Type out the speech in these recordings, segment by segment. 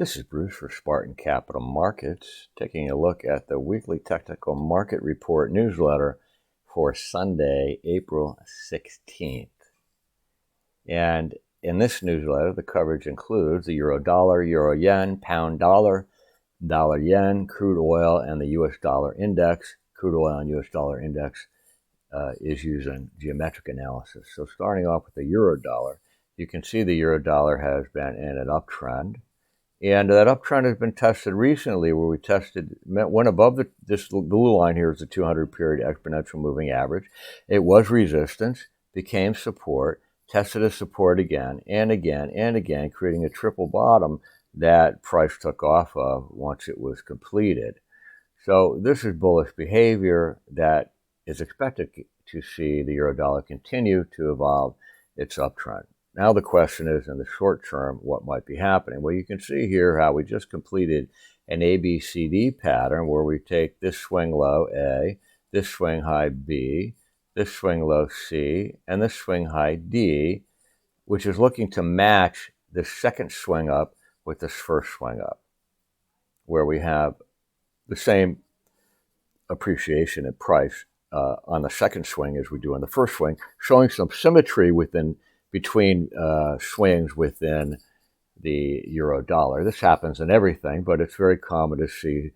This is Bruce for Spartan Capital Markets, taking a look at the weekly technical market report newsletter for Sunday, April 16th. And in this newsletter, the coverage includes the euro dollar, euro yen, pound dollar, dollar yen, crude oil, and the US dollar index. Crude oil and US dollar index is using geometric analysis. So starting off with the euro dollar, you can see the euro dollar has been in an uptrend. And that uptrend has been tested recently, where we went above this blue line here is the 200-period exponential moving average. It was resistance, became support, tested as support again and again and again, creating a triple bottom that price took off of once it was completed. So this is bullish behavior that is expected to see the euro dollar continue to evolve its uptrend. Now the question is, in the short term, what might be happening? Well, you can see here how we just completed an ABCD pattern where we take this swing low A, this swing high B, this swing low C, and this swing high D, which is looking to match the second swing up with this first swing up, where we have the same appreciation in price on the second swing as we do on the first swing, showing some symmetry between swings within the euro dollar. This happens in everything, but it's very common to see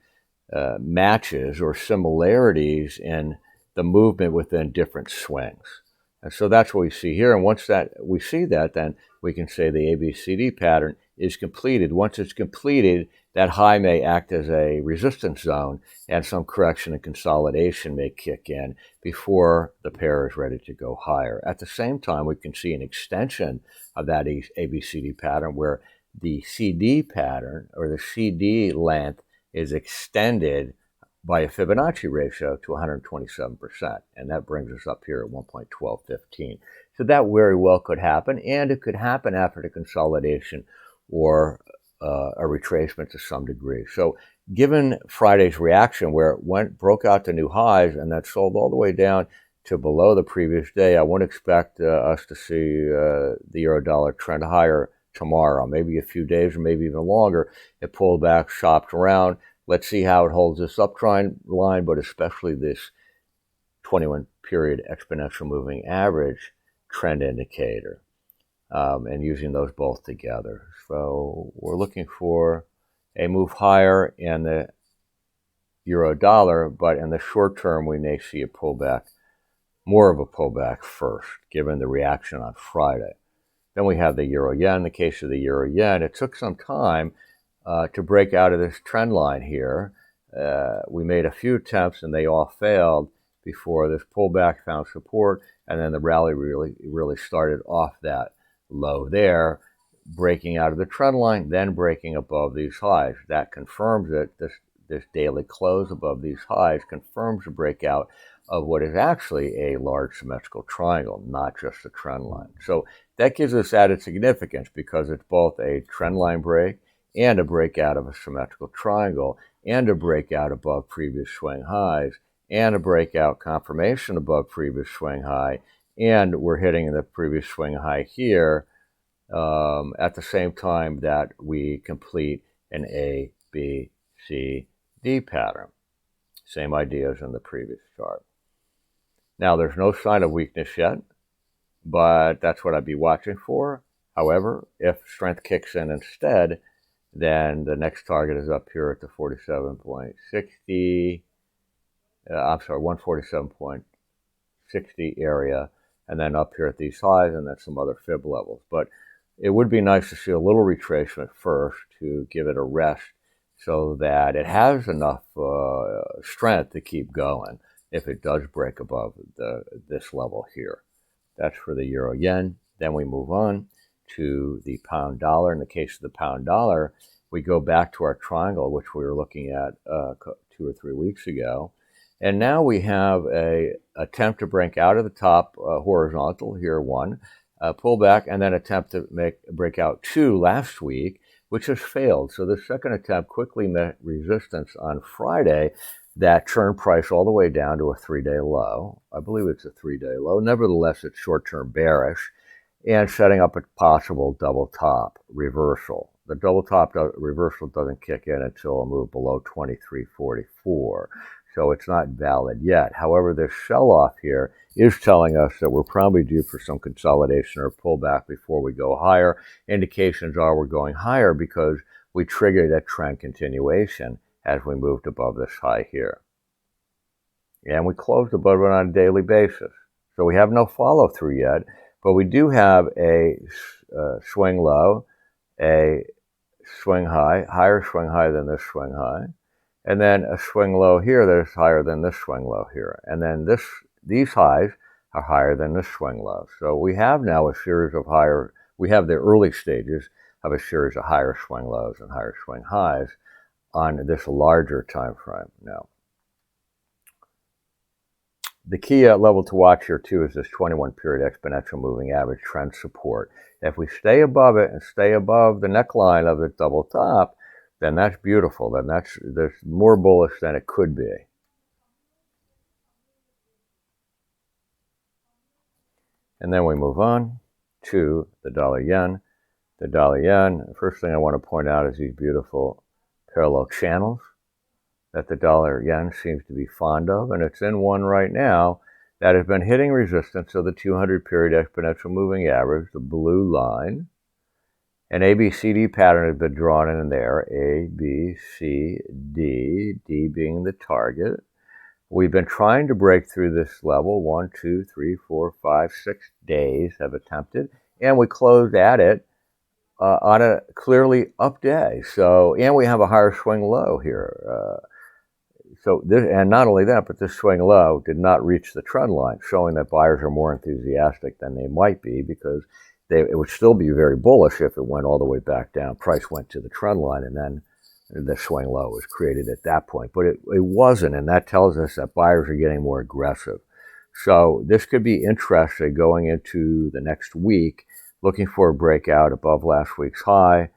matches or similarities in the movement within different swings. And so that's what we see here. And once we see that, then we can say the ABCD pattern is completed. Once it's completed, that high may act as a resistance zone, and some correction and consolidation may kick in before the pair is ready to go higher. At the same time, we can see an extension of that ABCD pattern where the CD pattern, or the CD length, is extended by a Fibonacci ratio to 127%, and that brings us up here at 1.1215. So that very well could happen, and it could happen after the consolidation or a retracement to some degree. So given Friday's reaction, where it broke out to new highs and that sold all the way down to below the previous day, I wouldn't expect us to see the euro dollar trend higher tomorrow, maybe a few days or maybe even longer. It pulled back, shopped around. Let's see how it holds this uptrend line, but especially this 21-period exponential moving average trend indicator, and using those both together. So we're looking for a move higher in the euro dollar, but in the short term, we may see a pullback, more of a pullback first, given the reaction on Friday. Then we have the euro yen. In the case of the euro yen, it took some time to break out of this trend line here. We made a few attempts and they all failed before this pullback found support, and then the rally really started off that low there, breaking out of the trend line, then breaking above these highs. That confirms it. This daily close above these highs confirms the breakout of what is actually a large symmetrical triangle, not just a trend line. So that gives us added significance because it's both a trend line break and a breakout of a symmetrical triangle, and a breakout above previous swing highs, and a breakout confirmation above previous swing high, and we're hitting the previous swing high here at the same time that we complete an A, B, C, D pattern. Same idea as in the previous chart. Now, there's no sign of weakness yet, but that's what I'd be watching for. However, if strength kicks in instead, then the next target is up here at the 147.60 area, and then up here at these highs, and then some other fib levels. But it would be nice to see a little retracement first to give it a rest so that it has enough strength to keep going if it does break above this level here. That's for the euro yen. Then we move on to the pound dollar. In the case of the pound dollar, we go back to our triangle, which we were looking at 2 or 3 weeks ago. And now we have a attempt to break out of the top horizontal, here one, pull back, and then attempt to break out 2 last week, which has failed. So the second attempt quickly met resistance on Friday that turned price all the way down to a 3-day low. I believe it's a 3-day low. Nevertheless, it's short-term bearish and setting up a possible double top reversal. the double top reversal doesn't kick in until a move below 23.44. So it's not valid yet. However, this sell-off here is telling us that we're probably due for some consolidation or pullback before we go higher. Indications are we're going higher because we triggered a trend continuation as we moved above this high here. And we closed above it on a daily basis. So we have no follow-through yet, but we do have a swing low, a swing high, higher swing high than this swing high, and then a swing low here that is higher than this swing low here. And then these highs are higher than this swing low. So we have now a series of we have the early stages of a series of higher swing lows and higher swing highs on this larger time frame now. The key level to watch here too is this 21-period exponential moving average trend support. If we stay above it and stay above the neckline of the double top, then that's beautiful. Then that's more bullish than it could be. And then we move on to the dollar yen. The dollar yen, the first thing I want to point out is these beautiful parallel channels that the dollar yen seems to be fond of, and it's in one right now that has been hitting resistance of the 200-period exponential moving average, the blue line. An ABCD pattern has been drawn in there, A, B, C, D, D being the target. We've been trying to break through this level 1, 2, 3, 4, 5, 6 days have attempted, and we closed at it on a clearly up day. So, and we have a higher swing low here. So this, and not only that, but this swing low did not reach the trend line, showing that buyers are more enthusiastic than they might be, because it would still be very bullish if it went all the way back down. Price went to the trend line, and then the swing low was created at that point. But it wasn't, and that tells us that buyers are getting more aggressive. So this could be interesting going into the next week, looking for a breakout above last week's high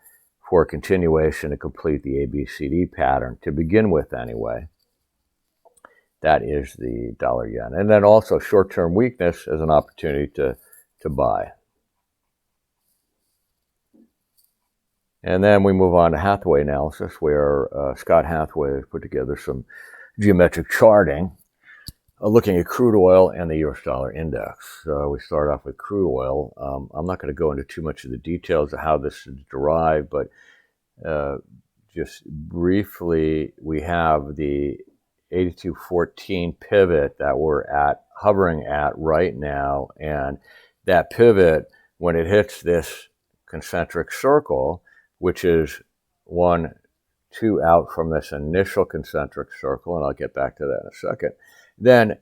for a continuation to complete the ABCD pattern, to begin with anyway. That is the dollar yen. And then also short-term weakness as an opportunity to buy. And then we move on to Hathaway analysis, where Scott Hathaway has put together some geometric charting looking at crude oil and the US dollar index. So we start off with crude oil. I'm not going to go into too much of the details of how this is derived, but just briefly, we have the 82.14 pivot that we're hovering at right now, and that pivot, when it hits this concentric circle, which is 1, 2 out from this initial concentric circle, and I'll get back to that in a second, then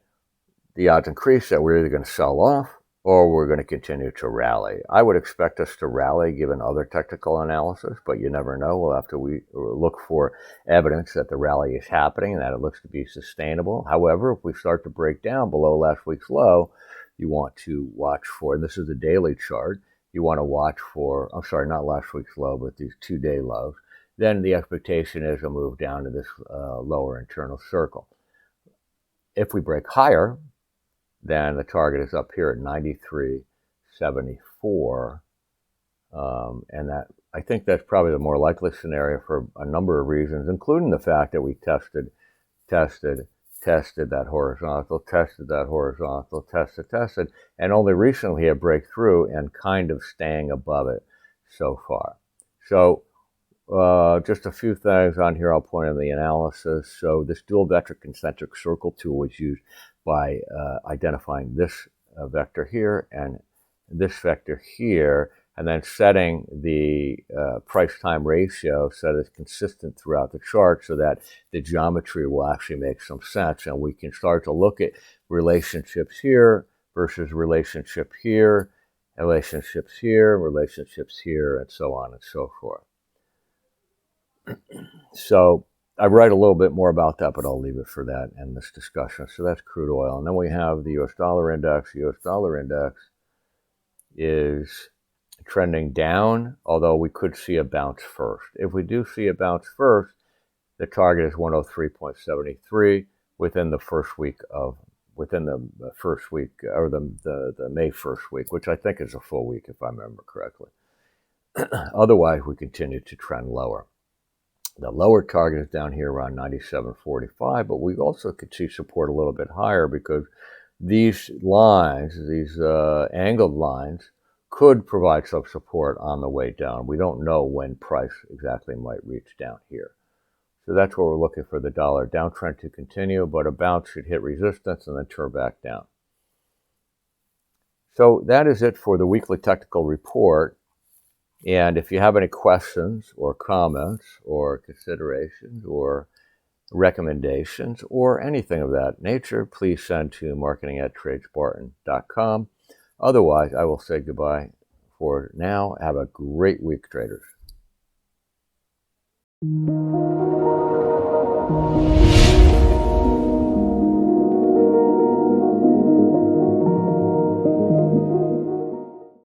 the odds increase that we're either going to sell off or we're going to continue to rally. I would expect us to rally given other technical analysis, but you never know. We'll have to look for evidence that the rally is happening and that it looks to be sustainable. However, if we start to break down below last week's low, you want to watch for, and this is a daily chart, you want to watch for, I'm sorry, not last week's low, but these 2-day lows. Then the expectation is a move down to this lower internal circle. If we break higher, then the target is up here at 93.74, and that, I think that's probably the more likely scenario for a number of reasons, including the fact that we tested that horizontal, tested, and only recently had breakthrough and kind of staying above it so far. So just a few things on here I'll point out in the analysis. So this dual vector concentric circle tool was used by identifying this vector here and this vector here, and then setting the price-time ratio so that it's consistent throughout the chart so that the geometry will actually make some sense, and we can start to look at relationships here versus relationship here, relationships here, and so on and so forth. So I write a little bit more about that, but I'll leave it for that in this discussion. So that's crude oil. And then we have the US dollar index. The US dollar index is trending down, although we could see a bounce first. If we do see a bounce first, the target is 103.73 within the first week, or the May 1st week, which I think is a full week if I remember correctly. Otherwise, we continue to trend lower. The lower target is down here around 97.45, but we also could see support a little bit higher because these lines, these angled lines, could provide some support on the way down. We don't know when price exactly might reach down here. So that's where we're looking for the dollar downtrend to continue, but a bounce should hit resistance and then turn back down. So that is it for the weekly technical report. And if you have any questions or comments or considerations or recommendations or anything of that nature, please send to marketing@tradespartan.com. Otherwise, I will say goodbye for now. Have a great week, traders.